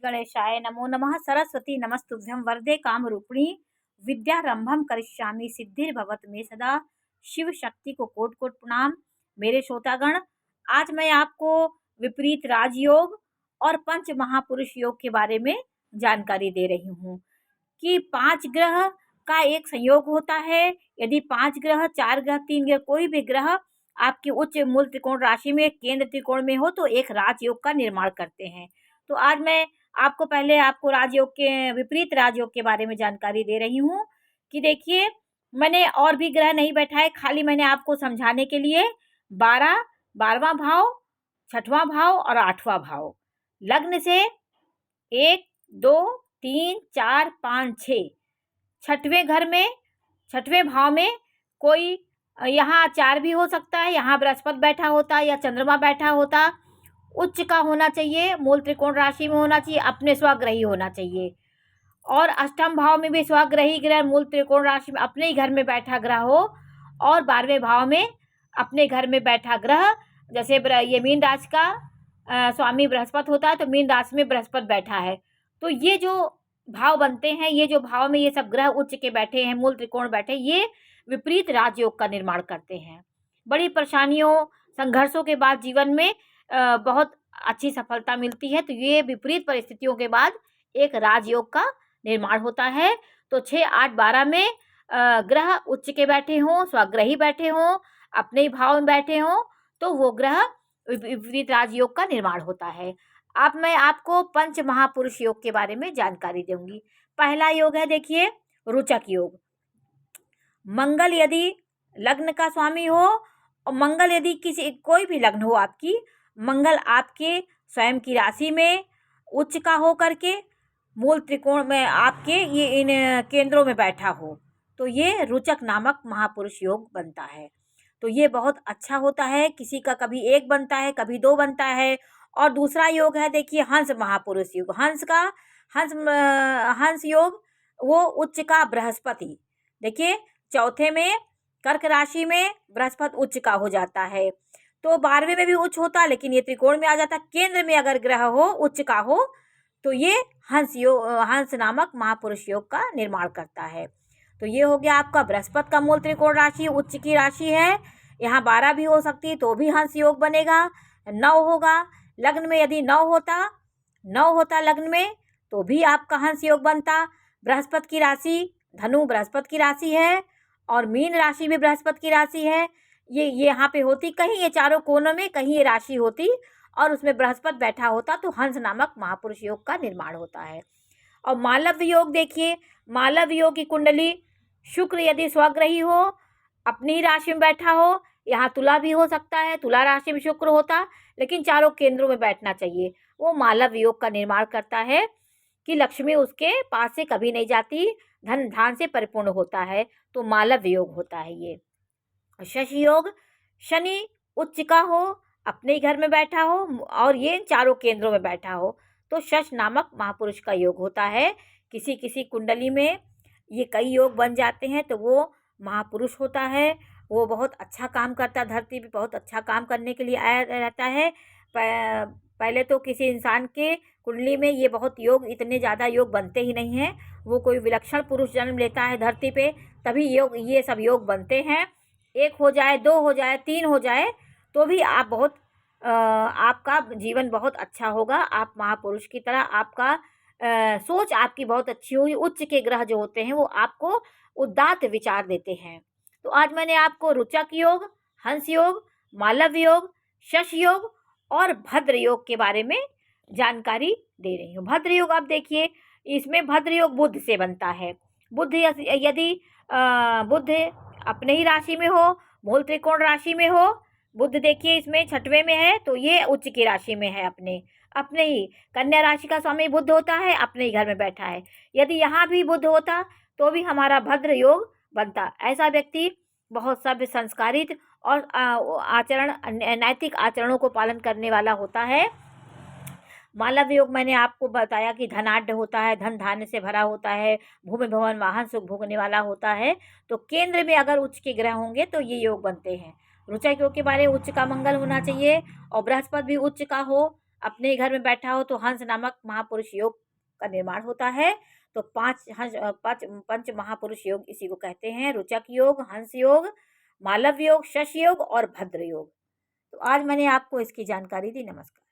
गणेशाय नमो नमः। सरस्वती नमस्तुभ्यं वरदे कामरूपिणी विद्यारंभम करिष्यामि सिद्धिर्भवत मे सदा। शिव शक्ति को कोटि कोटि प्रणाम। मेरे श्रोतागण, आज मैं आपको विपरीत राजयोग और पंच महापुरुष योग के बारे में जानकारी दे रही हूँ कि 5 ग्रह का एक संयोग होता है। यदि 5 ग्रह, 4 ग्रह, 3 ग्रह, कोई भी ग्रह आपकी उच्च मूल त्रिकोण राशि में केंद्र त्रिकोण में हो तो एक राजयोग का निर्माण करते हैं। तो आज मैं आपको राजयोग के विपरीत राजयोग के बारे में जानकारी दे रही हूँ कि देखिए, मैंने और भी ग्रह नहीं बैठाए, खाली मैंने आपको समझाने के लिए 12वां भाव, 6वां भाव और 8वां भाव लग्न से 1, 2, 3, 4, 5, 6 छठवें घर में, 6वें भाव में कोई यहाँ 4 भी हो सकता है, यहाँ बृहस्पति बैठा होता या चंद्रमा बैठा होता। उच्च का होना चाहिए, मूल त्रिकोण राशि में होना चाहिए, अपने स्वग्रही होना चाहिए। और अष्टम भाव में भी स्वग्रही ग्रह मूल त्रिकोण राशि में अपने ही घर में बैठा ग्रह हो, और 12वें भाव में अपने घर में बैठा ग्रह, जैसे ये मीन राशि का स्वामी बृहस्पति होता है तो मीन राशि में बृहस्पति बैठा है। तो ये जो भाव बनते हैं, ये जो भाव में ये सब ग्रह उच्च के बैठे हैं, मूल त्रिकोण बैठे, ये विपरीत राजयोग का निर्माण करते हैं। बड़ी परेशानियों, संघर्षों के बाद जीवन में बहुत अच्छी सफलता मिलती है। तो ये विपरीत परिस्थितियों के बाद एक राजयोग का निर्माण होता है। तो 6, 8, 12 में ग्रह उच्च के बैठे हों, स्वग्रही बैठे हों, अपने ही भाव में बैठे हों, तो वो ग्रह विपरीत राजयोग का निर्माण होता है। अब मैं आपको पंच महापुरुष योग के बारे में जानकारी दूंगी। पहला योग है, देखिए, रुचक योग। मंगल यदि लग्न का स्वामी हो, और मंगल यदि कोई भी लग्न हो आपकी, मंगल आपके स्वयं की राशि में उच्च का हो करके मूल त्रिकोण में आपके ये इन केंद्रों में बैठा हो, तो ये रुचक नामक महापुरुष योग बनता है। तो ये बहुत अच्छा होता है। किसी का कभी 1 बनता है, कभी 2 बनता है। और दूसरा योग है, देखिए, हंस महापुरुष योग। हंस योग, वो उच्च का बृहस्पति, देखिए, चौथे में कर्क राशि में बृहस्पति उच्च का हो जाता है। तो 12वें में भी उच्च होता है, लेकिन ये त्रिकोण में आ जाता है। केंद्र में अगर ग्रह हो, उच्च का हो, तो ये हंस नामक महापुरुष योग का निर्माण करता है। तो ये हो गया आपका बृहस्पति का मूल त्रिकोण राशि, उच्च की राशि है। यहाँ 12 भी हो सकती है तो भी हंस योग बनेगा। 9 होगा लग्न में, यदि 9 होता लग्न में तो भी आपका हंस योग बनता। बृहस्पति की राशि धनु बृहस्पति की राशि है, और मीन राशि भी बृहस्पति की राशि है। ये यहाँ पे होती, कहीं ये चारों कोनों में कहीं ये राशि होती और उसमें बृहस्पति बैठा होता, तो हंस नामक महापुरुष योग का निर्माण होता है। और मालव्य योग, देखिए, मालव्य योग की कुंडली, शुक्र यदि स्वग्रही हो, अपनी ही राशि में बैठा हो, यहाँ तुला भी हो सकता है, तुला राशि में शुक्र होता, लेकिन चारों केंद्रों में बैठना चाहिए, वो मालव्य योग का निर्माण करता है कि लक्ष्मी उसके पास से कभी नहीं जाती, धन धान से परिपूर्ण होता है। तो मालव्य योग होता है ये। शशि योग, शनि उच्च का हो, अपने ही घर में बैठा हो, और ये चारों केंद्रों में बैठा हो, तो शश नामक महापुरुष का योग होता है। किसी किसी कुंडली में ये कई योग बन जाते हैं तो वो महापुरुष होता है। वो बहुत अच्छा काम करता है, धरती पे बहुत अच्छा काम करने के लिए आया रहता है। पहले तो किसी इंसान के कुंडली में ये बहुत योग, इतने ज़्यादा योग बनते ही नहीं हैं। वो कोई विलक्षण पुरुष जन्म लेता है धरती पे, तभी ये सब योग बनते हैं। 1 हो जाए, 2 हो जाए, 3 हो जाए, तो भी आप आपका जीवन बहुत अच्छा होगा। आप महापुरुष की तरह, आपका सोच आपकी बहुत अच्छी होगी। उच्च के ग्रह जो होते हैं वो आपको उदात्त विचार देते हैं। तो आज मैंने आपको रुचक योग, हंस योग, मालव्य योग, शश योग और भद्र योग के बारे में जानकारी दे रही हूँ। भद्र योग, आप देखिए, इसमें भद्र योग बुध से बनता है। बुध यदि बुध अपने ही राशि में हो, मूल त्रिकोण राशि में हो, बुध देखिए इसमें 6वें में है, तो ये उच्च की राशि में है। अपने ही कन्या राशि का स्वामी बुध होता है, अपने ही घर में बैठा है। यदि यहाँ भी बुध होता तो भी हमारा भद्र योग बनता। ऐसा व्यक्ति बहुत सभ्य, संस्कारित और नैतिक आचरणों को पालन करने वाला होता है। मालव्य योग मैंने आपको बताया कि धनाढ्य होता है, धन धान्य से भरा होता है, भूमि भवन वाहन सुख भोगने वाला होता है। तो केंद्र में अगर उच्च के ग्रह होंगे तो ये योग बनते हैं। रुचक योग के बारे में उच्च का मंगल होना चाहिए, और बृहस्पति भी उच्च का हो, अपने घर में बैठा हो तो हंस नामक महापुरुष योग का निर्माण होता है। तो पांच पंच महापुरुष योग इसी को कहते हैं, रुचक योग, हंस योग, मालव योग, शश योग और भद्र योग। तो आज मैंने आपको इसकी जानकारी दी। नमस्कार।